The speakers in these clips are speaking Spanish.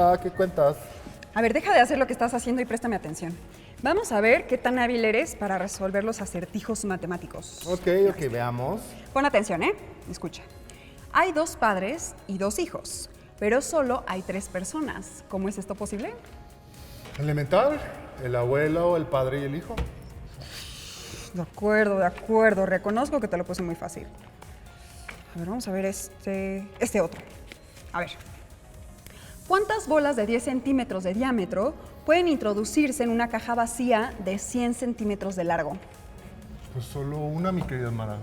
Hola, ¿qué cuentas? A ver, deja de hacer lo que estás haciendo y préstame atención. Vamos a ver qué tan hábil eres para resolver los acertijos matemáticos. Ok, veamos. Pon atención, ¿eh? Escucha. Hay 2 padres y 2 hijos, pero solo hay 3 personas. ¿Cómo es esto posible? Elemental, el abuelo, el padre y el hijo. De acuerdo. Reconozco que te lo puse muy fácil. A ver, vamos a ver este otro. A ver. ¿Cuántas bolas de 10 centímetros de diámetro pueden introducirse en una caja vacía de 100 centímetros de largo? Pues solo una, mi querida Mara.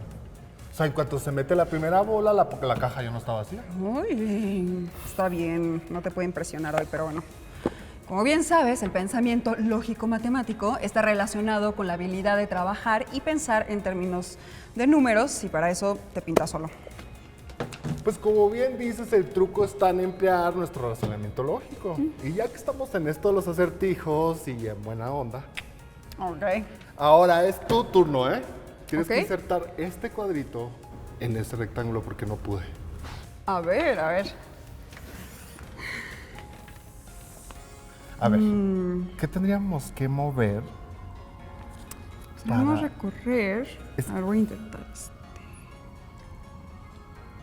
O sea, en cuanto se mete la primera bola, la caja ya no está vacía. Uy, está bien, no te puede impresionar hoy, pero bueno. Como bien sabes, el pensamiento lógico-matemático está relacionado con la habilidad de trabajar y pensar en términos de números, y para eso te pintas solo. Pues como bien dices, el truco está en emplear nuestro razonamiento lógico. Y ya que estamos en esto de los acertijos y en buena onda, Ok. ahora es tu turno, ¿eh? Tienes Ok. que insertar este cuadrito en ese rectángulo porque no pude. A ver. A ver, ¿qué tendríamos que mover? Vamos a para- recorrer. Es- A ver, voy a intentar esto.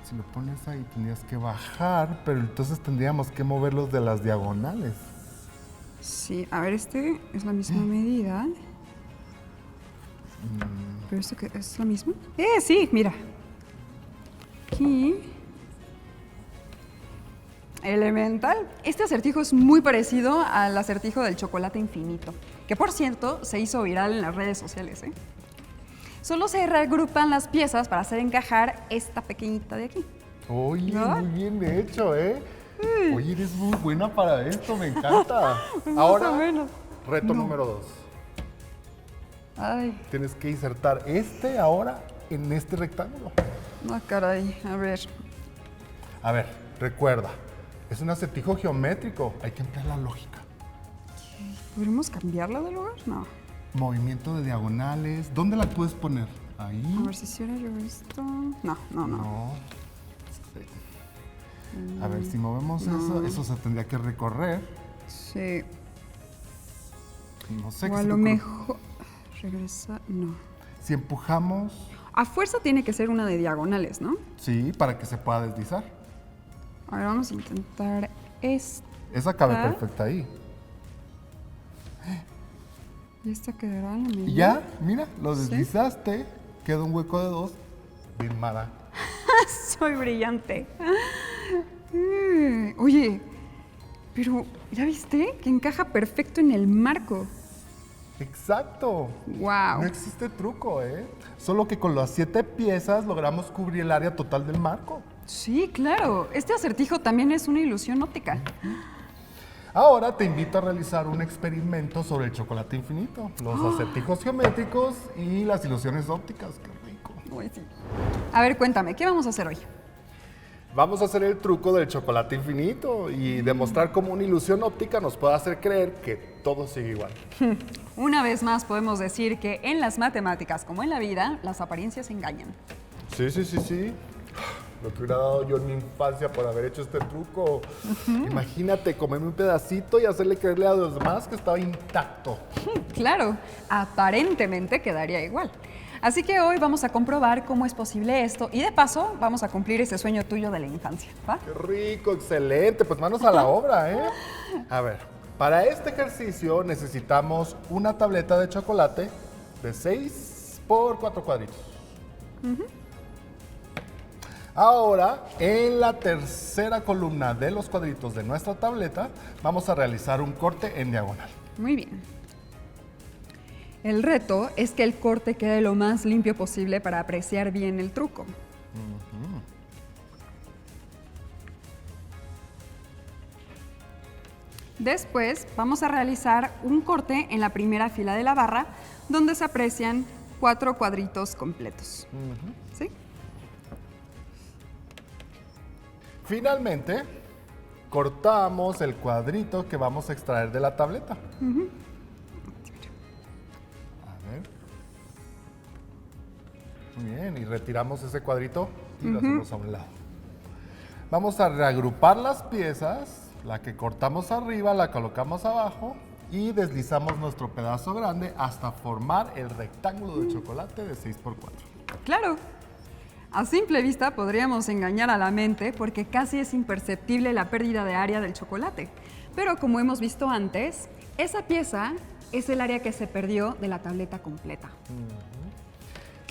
Si lo pones ahí tendrías que bajar, pero entonces tendríamos que moverlos de las diagonales. Sí, a ver, este es la misma medida. ¿Pero esto qué es la misma? Sí, mira. Aquí. Elemental. Este acertijo es muy parecido al acertijo del chocolate infinito, que por cierto se hizo viral en las redes sociales, ¿eh? Solo se reagrupan las piezas para hacer encajar esta pequeñita de aquí. Oye, ¿No? muy bien hecho, ¿eh? Oye, eres muy buena para esto, me encanta. Más Ahora, o menos. reto número 2. Ay, Tienes que insertar este ahora en este rectángulo. no, caray. A ver. A ver, recuerda, es un acertijo geométrico, hay que emplear la lógica. ¿Podríamos cambiarla de lugar? No. Movimiento de diagonales, ¿dónde la puedes poner? Ahí. A ver si hiciera yo esto. No. No. A ver, si movemos eso se tendría que recorrer. Sí. No sé O qué a se te lo ocurre. mejor. Regresa. No. Si empujamos, A fuerza tiene que ser una de diagonales, ¿no? sí, para que se pueda deslizar. A ver, vamos a intentar esta. Esa cabe perfecta ahí. Y esta quedará en la medida. Y ya, mira, lo Sí. deslizaste, queda un hueco de 2. Bien, Mara. Soy brillante. Oye, pero ¿ya viste? Que encaja perfecto en el marco. Exacto. Wow. No existe truco, ¿eh? Solo que con las 7 piezas logramos cubrir el área total del marco. Sí, claro. Este acertijo también es una ilusión óptica. Ahora te invito a realizar un experimento sobre el chocolate infinito, los acertijos geométricos y las ilusiones ópticas. ¡Qué rico! Uy, sí. A ver, cuéntame, ¿qué vamos a hacer hoy? Vamos a hacer el truco del chocolate infinito y demostrar cómo una ilusión óptica nos puede hacer creer que todo sigue igual. Una vez más podemos decir que en las matemáticas, como en la vida, las apariencias engañan. Sí. Lo que hubiera dado yo en mi infancia por haber hecho este truco. Imagínate comerme un pedacito y hacerle creerle a los demás que estaba intacto. Claro, aparentemente quedaría igual. Así que hoy vamos a comprobar cómo es posible esto y de paso vamos a cumplir ese sueño tuyo de la infancia, ¿va? ¡Qué rico! ¡Excelente! Pues manos a la obra, ¿eh? A ver, para este ejercicio necesitamos una tableta de chocolate de 6 por 4 cuadritos. Ahora, en la tercera columna de los cuadritos de nuestra tableta, vamos a realizar un corte en diagonal. Muy bien. El reto es que el corte quede lo más limpio posible para apreciar bien el truco. Después vamos a realizar un corte en la primera fila de la barra donde se aprecian 4 cuadritos completos. ¿Sí? Finalmente, cortamos el cuadrito que vamos a extraer de la tableta. A ver. Muy bien, y retiramos ese cuadrito y lo hacemos a un lado. Vamos a reagrupar las piezas La que cortamos arriba la colocamos abajo y deslizamos nuestro pedazo grande hasta formar el rectángulo de chocolate de 6x4. Claro. A simple vista podríamos engañar a la mente porque casi es imperceptible la pérdida de área del chocolate. Pero como hemos visto antes, esa pieza es el área que se perdió de la tableta completa.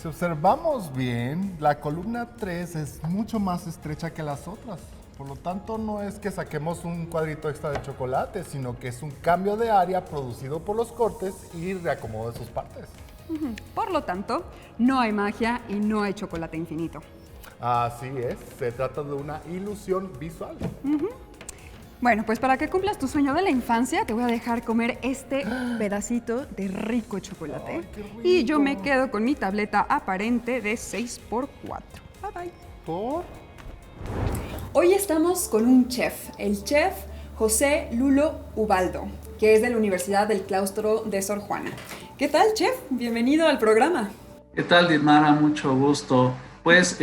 Si observamos bien, la columna 3 es mucho más estrecha que las otras. Por lo tanto, no es que saquemos un cuadrito extra de chocolate, sino que es un cambio de área producido por los cortes y reacomodo de sus partes. Por lo tanto, no hay magia y no hay chocolate infinito. Así es, se trata de una ilusión visual. Bueno, pues para que cumplas tu sueño de la infancia, te voy a dejar comer este pedacito de rico chocolate. Ay, qué rico. Y yo me quedo con mi tableta aparente de 6x4. Bye bye. ¿Por? Hoy estamos con un chef, el chef José Lulo Ubaldo, que es de la Universidad del Claustro de Sor Juana. ¿Qué tal, chef? Bienvenido al programa. ¿Qué tal, Dimara? Mucho gusto. Pues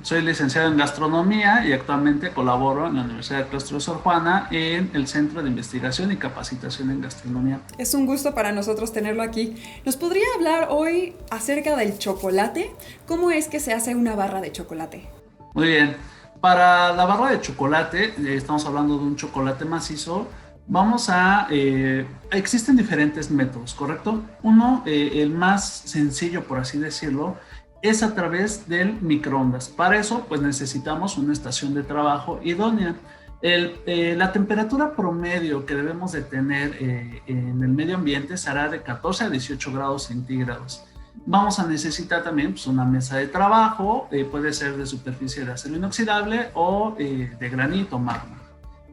soy licenciado en gastronomía y actualmente colaboro en la Universidad del Claustro de Sor Juana en el Centro de Investigación y Capacitación en Gastronomía. Es un gusto para nosotros tenerlo aquí. ¿Nos podría hablar hoy acerca del chocolate? ¿Cómo es que se hace una barra de chocolate? Muy bien. Para la barra de chocolate, estamos hablando de un chocolate macizo, existen diferentes métodos, ¿correcto? Uno, el más sencillo, por así decirlo, es a través del microondas. Para eso, pues necesitamos una estación de trabajo idónea. La temperatura promedio que debemos de tener en el medio ambiente será de 14 a 18 grados centígrados. Vamos a necesitar también pues, una mesa de trabajo, puede ser de superficie de acero inoxidable o de granito, mármol.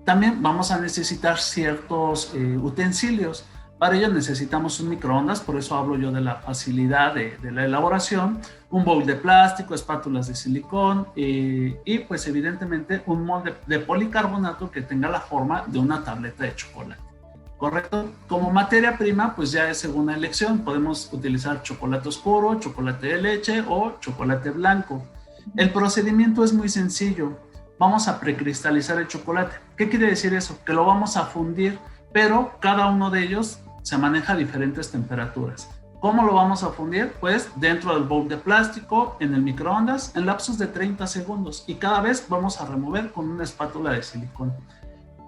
También vamos a necesitar ciertos utensilios. Para ello necesitamos un microondas, por eso hablo yo de la facilidad de la elaboración, un bowl de plástico, espátulas de silicón y pues evidentemente un molde de policarbonato que tenga la forma de una tableta de chocolate. ¿Correcto? Como materia prima, pues ya es según la elección. Podemos utilizar chocolate oscuro, chocolate de leche o chocolate blanco. El procedimiento es muy sencillo. Vamos a precristalizar el chocolate. ¿Qué quiere decir eso? Que lo vamos a fundir, pero cada uno de ellos se maneja a diferentes temperaturas. ¿Cómo lo vamos a fundir? Pues dentro del bowl de plástico, en el microondas, en lapsos de 30 segundos. Y cada vez vamos a remover con una espátula de silicón.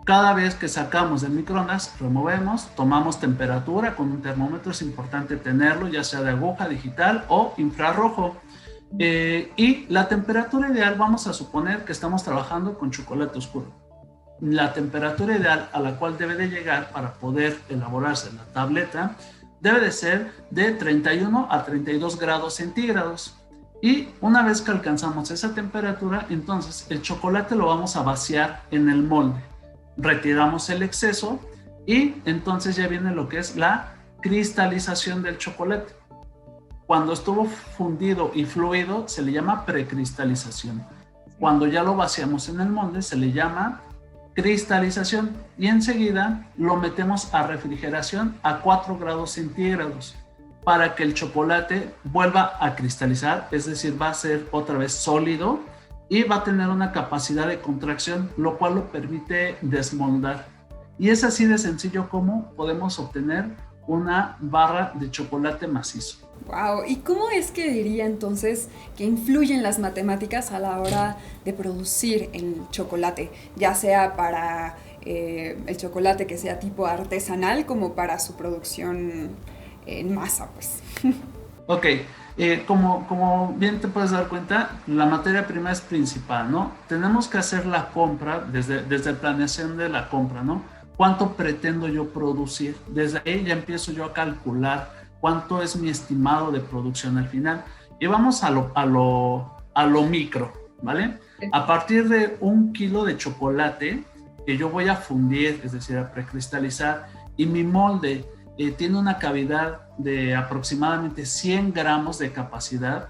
Cada vez que sacamos del microondas, removemos, tomamos temperatura con un termómetro, es importante tenerlo, ya sea de aguja digital o infrarrojo. Y la temperatura ideal, vamos a suponer que estamos trabajando con chocolate oscuro. La temperatura ideal a la cual debe de llegar para poder elaborarse la tableta debe de ser de 31 a 32 grados centígrados. Y una vez que alcanzamos esa temperatura, entonces el chocolate lo vamos a vaciar en el molde. Retiramos el exceso y entonces ya viene lo que es la cristalización del chocolate. Cuando estuvo fundido y fluido se le llama precristalización. Cuando ya lo vaciamos en el molde se le llama cristalización y enseguida lo metemos a refrigeración a 4 grados centígrados para que el chocolate vuelva a cristalizar, es decir, va a ser otra vez sólido y va a tener una capacidad de contracción, lo cual lo permite desmoldar. Y es así de sencillo como podemos obtener una barra de chocolate macizo. Wow, ¿y cómo es que diría entonces que influyen las matemáticas a la hora de producir el chocolate? Ya sea para el chocolate que sea tipo artesanal como para su producción en masa, pues. Ok, como bien te puedes dar cuenta, la materia prima es principal, ¿no? Tenemos que hacer la compra desde la planeación de la compra, ¿no? ¿Cuánto pretendo yo producir? Desde ahí ya empiezo yo a calcular cuánto es mi estimado de producción al final. Y vamos a lo micro, ¿vale? A partir de 1 kilo de chocolate que yo voy a fundir, es decir, a precristalizar, y mi molde tiene una cavidad de aproximadamente 100 gramos de capacidad,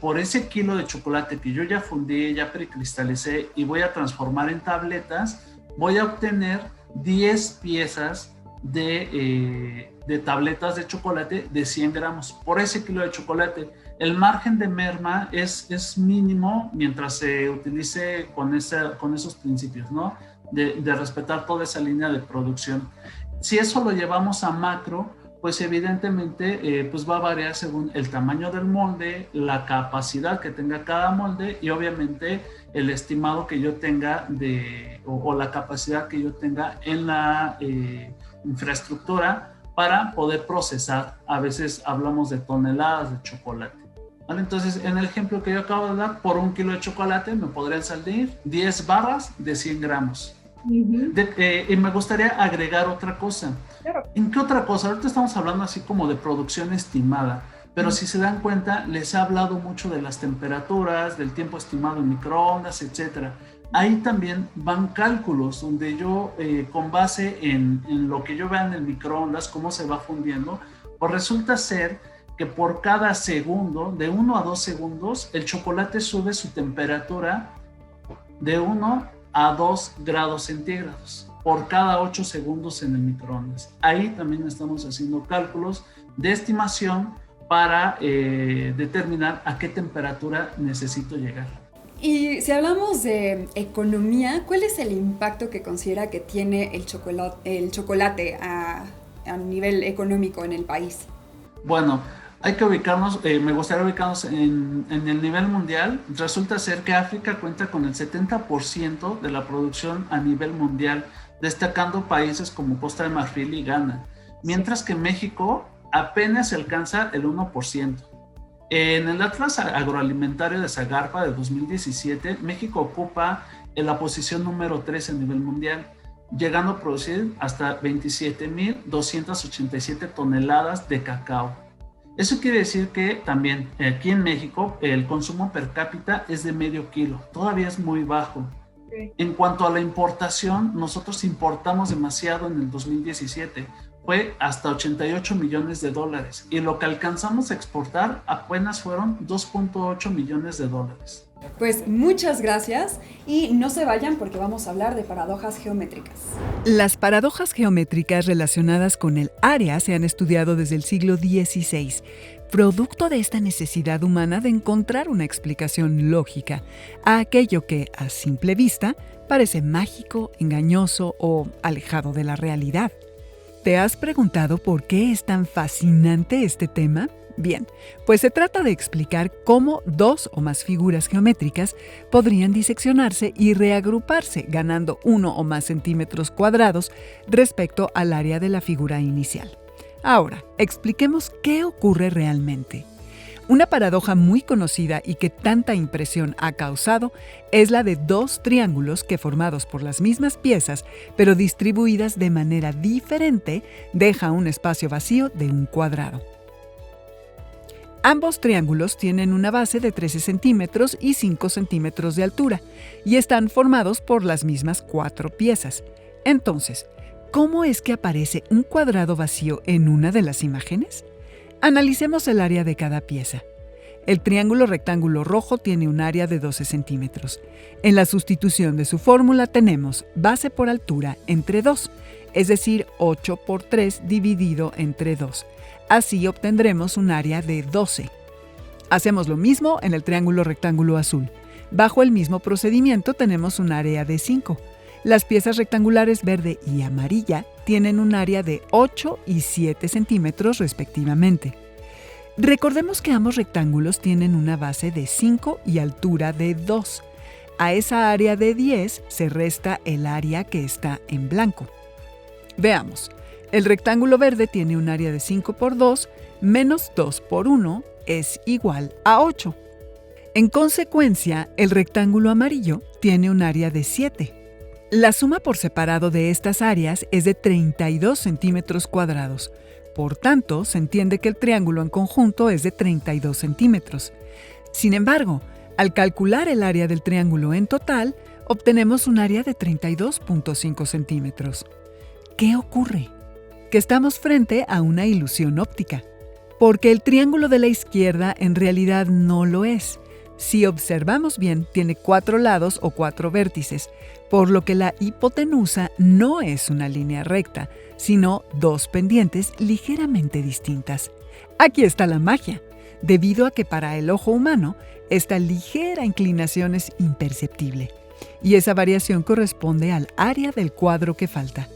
por ese kilo de chocolate que yo ya fundí, ya precristalicé y voy a transformar en tabletas, voy a obtener 10 piezas de tabletas de chocolate de 100 gramos por ese kilo de chocolate. El margen de merma es mínimo mientras se utilice con esos principios, ¿no? de respetar toda esa línea de producción. Si eso lo llevamos a macro, pues evidentemente pues va a variar según el tamaño del molde, la capacidad que tenga cada molde y obviamente el estimado que yo tenga o la capacidad que yo tenga en la infraestructura para poder procesar. A veces hablamos de toneladas de chocolate. ¿Vale? Entonces, en el ejemplo que yo acabo de dar, por 1 kilo de chocolate me podrían salir 10 barras de 100 gramos. Y me gustaría agregar otra cosa. Claro. ¿En qué otra cosa? Ahorita estamos hablando así como de producción estimada, pero si se dan cuenta, les he hablado mucho de las temperaturas, del tiempo estimado en microondas, etcétera. Ahí también van cálculos donde yo, con base en lo que yo vea en el microondas, cómo se va fundiendo, pues resulta ser que por cada segundo, de 1 a 2 segundos, el chocolate sube su temperatura de 1 a 2 grados centígrados por cada 8 segundos en el microondas. Ahí también estamos haciendo cálculos de estimación para determinar a qué temperatura necesito llegar. Y si hablamos de economía, ¿cuál es el impacto que considera que tiene el chocolate a nivel económico en el país? Bueno, hay que ubicarnos, me gustaría ubicarnos en el nivel mundial. Resulta ser que África cuenta con el 70% de la producción a nivel mundial, destacando países como Costa de Marfil y Ghana, mientras que México apenas alcanza el 1%. En el Atlas Agroalimentario de Zagarpa de 2017, México ocupa en la posición número 3 a nivel mundial, llegando a producir hasta 27.287 toneladas de cacao. Eso quiere decir que también aquí en México el consumo per cápita es de medio kilo, todavía es muy bajo. Okay. En cuanto a la importación, nosotros importamos demasiado en el 2017, fue hasta 88 millones de dólares y lo que alcanzamos a exportar apenas fueron 2.8 millones de dólares. Pues muchas gracias y no se vayan porque vamos a hablar de paradojas geométricas. Las paradojas geométricas relacionadas con el área se han estudiado desde el siglo XVI, producto de esta necesidad humana de encontrar una explicación lógica a aquello que, a simple vista, parece mágico, engañoso o alejado de la realidad. ¿Te has preguntado por qué es tan fascinante este tema? Bien, pues se trata de explicar cómo 2 o más figuras geométricas podrían diseccionarse y reagruparse, ganando 1 o más centímetros cuadrados respecto al área de la figura inicial. Ahora, expliquemos qué ocurre realmente. Una paradoja muy conocida y que tanta impresión ha causado es la de 2 triángulos que, formados por las mismas piezas, pero distribuidas de manera diferente, deja un espacio vacío de un cuadrado. Ambos triángulos tienen una base de 13 centímetros y 5 centímetros de altura y están formados por las mismas 4 piezas. Entonces, ¿cómo es que aparece un cuadrado vacío en una de las imágenes? Analicemos el área de cada pieza. El triángulo rectángulo rojo tiene un área de 12 centímetros. En la sustitución de su fórmula tenemos base por altura entre 2, es decir, 8 por 3 dividido entre 2. Así obtendremos un área de 12. Hacemos lo mismo en el triángulo rectángulo azul. Bajo el mismo procedimiento tenemos un área de 5. Las piezas rectangulares verde y amarilla tienen un área de 8 y 7 centímetros respectivamente. Recordemos que ambos rectángulos tienen una base de 5 y altura de 2. A esa área de 10 se resta el área que está en blanco. Veamos, el rectángulo verde tiene un área de 5 por 2 menos 2 por 1 es igual a 8. En consecuencia, el rectángulo amarillo tiene un área de 7. La suma por separado de estas áreas es de 32 centímetros cuadrados. Por tanto, se entiende que el triángulo en conjunto es de 32 centímetros. Sin embargo, al calcular el área del triángulo en total, obtenemos un área de 32.5 centímetros. ¿Qué ocurre? Que estamos frente a una ilusión óptica, porque el triángulo de la izquierda en realidad no lo es. Si observamos bien, tiene 4 lados o 4 vértices, por lo que la hipotenusa no es una línea recta, sino 2 pendientes ligeramente distintas. Aquí está la magia, debido a que para el ojo humano esta ligera inclinación es imperceptible. y esa variación corresponde al área del cuadro que falta.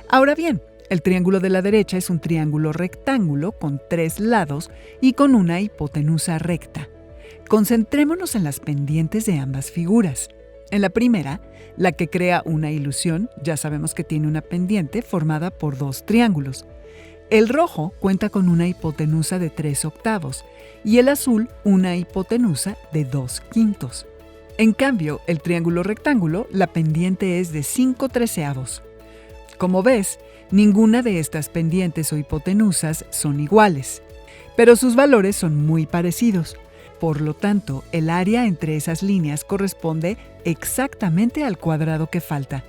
Ahora bien, el triángulo de la derecha es un triángulo rectángulo con 3 lados y con una hipotenusa recta. Concentrémonos en las pendientes de ambas figuras. En la primera, la que crea una ilusión, ya sabemos que tiene una pendiente formada por 2 triángulos. El rojo cuenta con una hipotenusa de 3/8 y el azul una hipotenusa de 2/5. En cambio, el triángulo rectángulo, la pendiente es de 5/13. Como ves, ninguna de estas pendientes o hipotenusas son iguales, pero sus valores son muy parecidos. Por lo tanto, el área entre esas líneas corresponde exactamente al cuadrado que falta.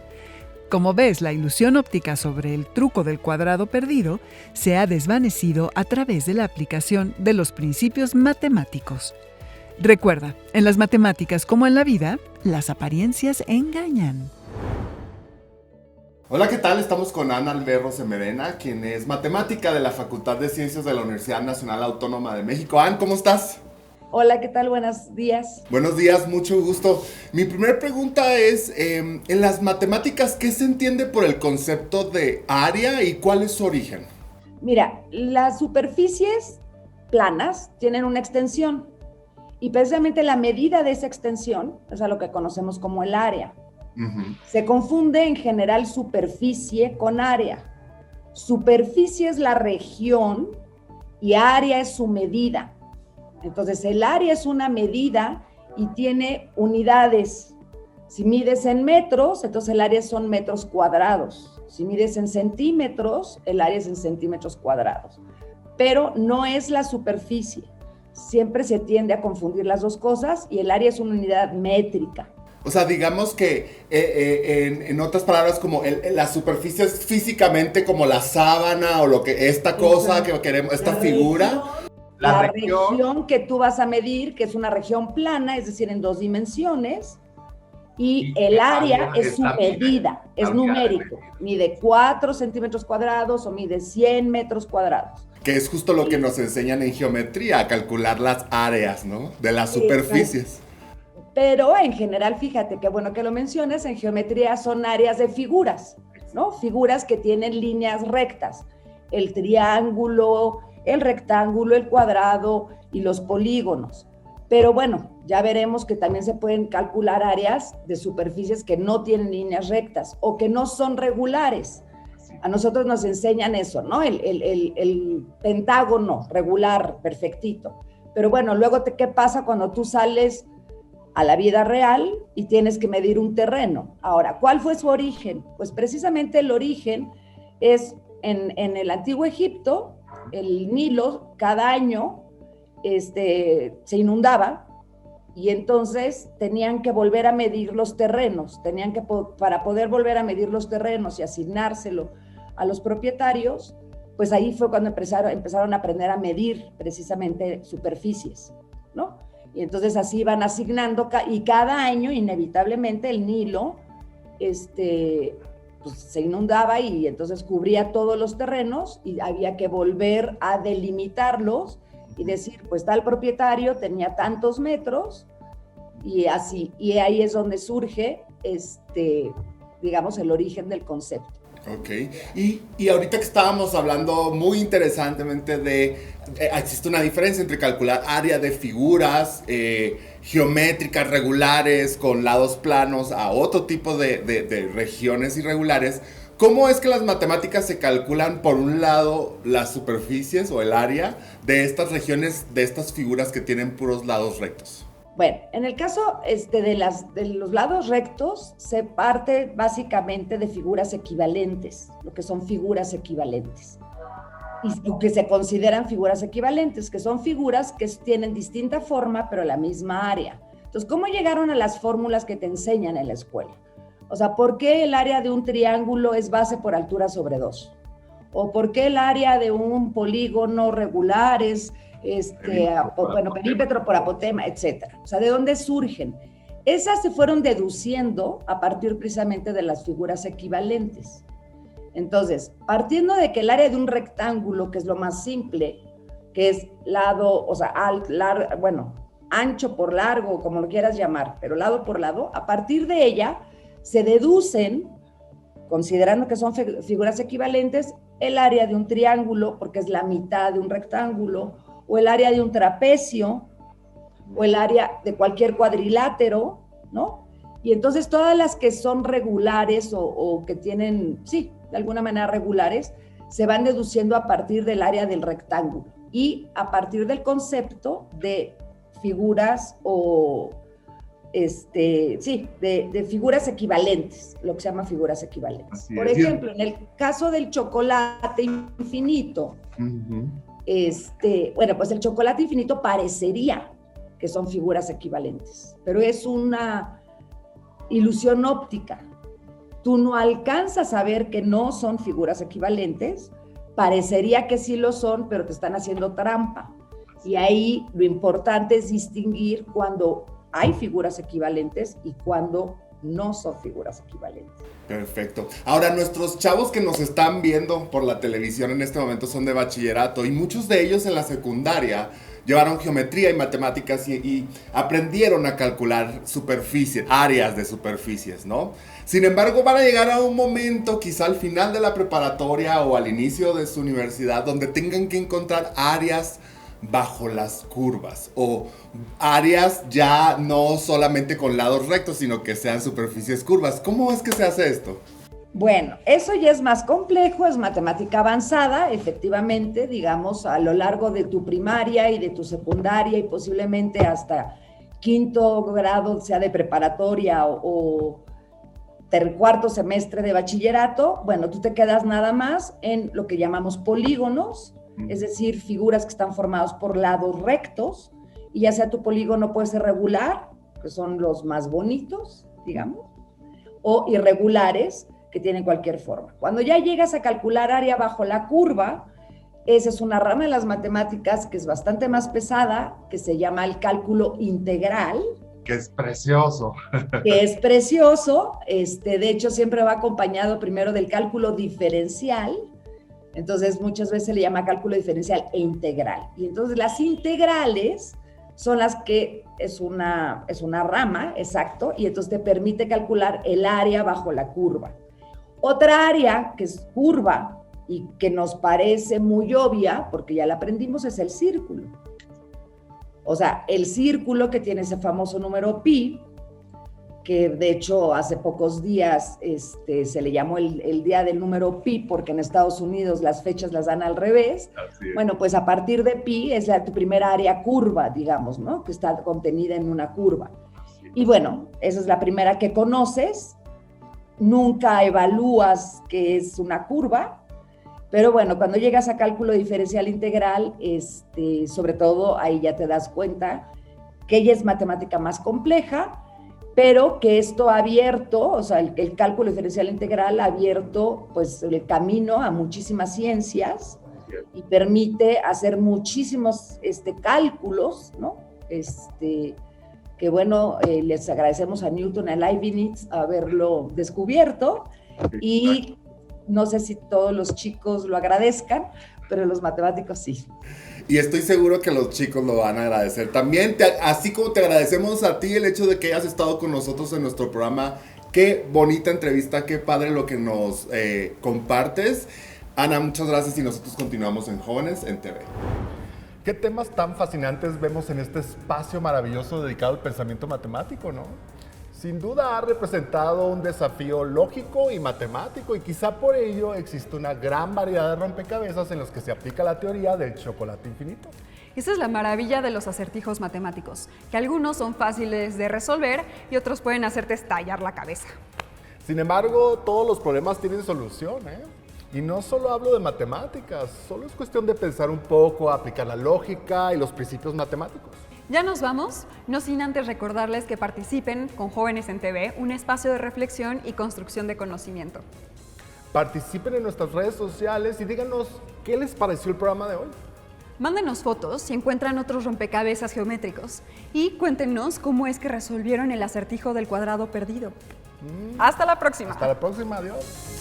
Como ves, la ilusión óptica sobre el truco del cuadrado perdido se ha desvanecido a través de la aplicación de los principios matemáticos. Recuerda, en las matemáticas como en la vida, las apariencias engañan. Hola, ¿qué tal? Estamos con Ana Alberro Semerena, quien es matemática de la Facultad de Ciencias de la Universidad Nacional Autónoma de México. Ana, ¿cómo estás? Hola, ¿qué tal? Buenos días. Buenos días, mucho gusto. Mi primera pregunta es, en las matemáticas, ¿qué se entiende por el concepto de área y cuál es su origen? Mira, las superficies planas tienen una extensión y precisamente la medida de esa extensión es a lo que conocemos como el área. Se confunde en general superficie con área. Superficie es la región y área es su medida. Entonces, el área es una medida y tiene unidades. Si mides en metros, entonces el área son metros cuadrados. Si mides en centímetros, el área es en centímetros cuadrados. Pero no es la superficie. Siempre se tiende a confundir las dos cosas y el área es una unidad métrica. O sea, digamos que en otras palabras, como la superficie es físicamente como la sábana o lo que esta cosa que queremos, esta figura. La región que tú vas a medir, que es una región plana, es decir, en 2 dimensiones, y el área es su medida, es numérico, mide 4 centímetros cuadrados o mide 100 metros cuadrados. Que es justo lo que nos enseñan en geometría, a calcular las áreas, ¿no? De las superficies. Pero en general, fíjate qué bueno que lo mencionas, en geometría son áreas de figuras, ¿no? Figuras que tienen líneas rectas, el triángulo, el rectángulo, el cuadrado y los polígonos. Pero bueno, ya veremos que también se pueden calcular áreas de superficies que no tienen líneas rectas o que no son regulares. A nosotros nos enseñan eso, ¿no? El pentágono regular, perfectito. Pero bueno, luego, ¿qué pasa cuando tú sales a la vida real y tienes que medir un terreno? Ahora, ¿cuál fue su origen? Pues precisamente el origen es en el antiguo Egipto. El Nilo cada año se inundaba y entonces tenían que volver a medir los terrenos, para poder volver a medir los terrenos y asignárselo a los propietarios, pues ahí fue cuando empezaron a aprender a medir precisamente superficies, ¿no? Y entonces así van asignando y cada año inevitablemente el Nilo pues se inundaba y entonces cubría todos los terrenos y había que volver a delimitarlos y decir, pues tal propietario tenía tantos metros y así. Y ahí es donde surge, digamos, el origen del concepto. Ok, y ahorita que estábamos hablando muy interesantemente existe una diferencia entre calcular área de figuras geométricas regulares con lados planos a otro tipo de regiones irregulares. ¿Cómo es que las matemáticas se calculan, por un lado, las superficies o el área de estas regiones, de estas figuras que tienen puros lados rectos? Bueno, en el caso de los lados rectos, se parte básicamente de figuras equivalentes, lo que son figuras equivalentes, y que se consideran figuras equivalentes, que son figuras que tienen distinta forma, pero la misma área. Entonces, ¿cómo llegaron a las fórmulas que te enseñan en la escuela? O sea, ¿por qué el área de un triángulo es base por altura sobre 2? ¿O por qué el área de un polígono regular es perímetro por apotema, etcétera? O sea, ¿de dónde surgen? Esas se fueron deduciendo a partir precisamente de las figuras equivalentes. Entonces, partiendo de que el área de un rectángulo, que es lo más simple, que es lado, o sea, ancho por largo, como lo quieras llamar, pero lado por lado, a partir de ella se deducen, considerando que son figuras equivalentes, el área de un triángulo, porque es la mitad de un rectángulo, o el área de un trapecio, o el área de cualquier cuadrilátero, ¿no? Y entonces todas las que son regulares o que tienen, sí, de alguna manera regulares, se van deduciendo a partir del área del rectángulo y a partir del concepto de figuras de figuras equivalentes, lo que se llama figuras equivalentes. Por ejemplo, en el caso del chocolate infinito, pues el chocolate infinito parecería que son figuras equivalentes, pero es una ilusión óptica. Tú no alcanzas a ver que no son figuras equivalentes, parecería que sí lo son, pero te están haciendo trampa. Y ahí lo importante es distinguir cuando hay figuras equivalentes y cuando no son figuras equivalentes. Perfecto. Ahora, nuestros chavos que nos están viendo por la televisión en este momento son de bachillerato y muchos de ellos en la secundaria llevaron geometría y matemáticas y aprendieron a calcular superficies, áreas de superficies, ¿no? Sin embargo, van a llegar a un momento, quizá al final de la preparatoria o al inicio de su universidad, donde tengan que encontrar áreas bajo las curvas o áreas ya no solamente con lados rectos, sino que sean superficies curvas. ¿Cómo es que se hace esto? Bueno, eso ya es más complejo, es matemática avanzada, efectivamente, digamos, a lo largo de tu primaria y de tu secundaria y posiblemente hasta quinto grado, sea de preparatoria o cuarto semestre de bachillerato, bueno, tú te quedas nada más en lo que llamamos polígonos, es decir, figuras que están formadas por lados rectos, y ya sea tu polígono puede ser regular, que son los más bonitos, digamos, o irregulares, que tienen cualquier forma. Cuando ya llegas a calcular área bajo la curva, esa es una rama de las matemáticas que es bastante más pesada, que se llama el cálculo integral. Que es precioso. Que es precioso, de hecho siempre va acompañado primero del cálculo diferencial, entonces muchas veces se le llama cálculo diferencial e integral. Y entonces las integrales son las que es una rama, exacto, y entonces te permite calcular el área bajo la curva. Otra área que es curva y que nos parece muy obvia, porque ya la aprendimos, es el círculo. O sea, el círculo que tiene ese famoso número pi, que de hecho hace pocos días se le llamó el día del número pi, porque en Estados Unidos las fechas las dan al revés. Bueno, pues a partir de pi es tu primera área curva, digamos, ¿no? Que está contenida en una curva. Y bueno, esa es la primera que conoces. Nunca evalúas que es una curva, pero bueno, cuando llegas a cálculo diferencial integral, sobre todo ahí ya te das cuenta que ella es matemática más compleja, pero que esto ha abierto, o sea, el cálculo diferencial integral ha abierto pues el camino a muchísimas ciencias y permite hacer muchísimos cálculos, ¿no? Que bueno, les agradecemos a Newton, a Leibniz haberlo descubierto y no sé si todos los chicos lo agradezcan, pero los matemáticos sí. Y estoy seguro que los chicos lo van a agradecer también, así como te agradecemos a ti el hecho de que hayas estado con nosotros en nuestro programa. Qué bonita entrevista, qué padre lo que nos compartes. Ana, muchas gracias y nosotros continuamos en Jóvenes en TV. ¿Qué temas tan fascinantes vemos en este espacio maravilloso dedicado al pensamiento matemático, no? Sin duda ha representado un desafío lógico y matemático y quizá por ello existe una gran variedad de rompecabezas en los que se aplica la teoría del chocolate infinito. Esa es la maravilla de los acertijos matemáticos, que algunos son fáciles de resolver y otros pueden hacerte estallar la cabeza. Sin embargo, todos los problemas tienen solución, ¿eh? Y no solo hablo de matemáticas, solo es cuestión de pensar un poco, aplicar la lógica y los principios matemáticos. Ya nos vamos, no sin antes recordarles que participen con Jóvenes en TV, un espacio de reflexión y construcción de conocimiento. Participen en nuestras redes sociales y díganos qué les pareció el programa de hoy. Mándenos fotos si encuentran otros rompecabezas geométricos y cuéntenos cómo es que resolvieron el acertijo del cuadrado perdido. Hasta la próxima. Hasta la próxima, adiós.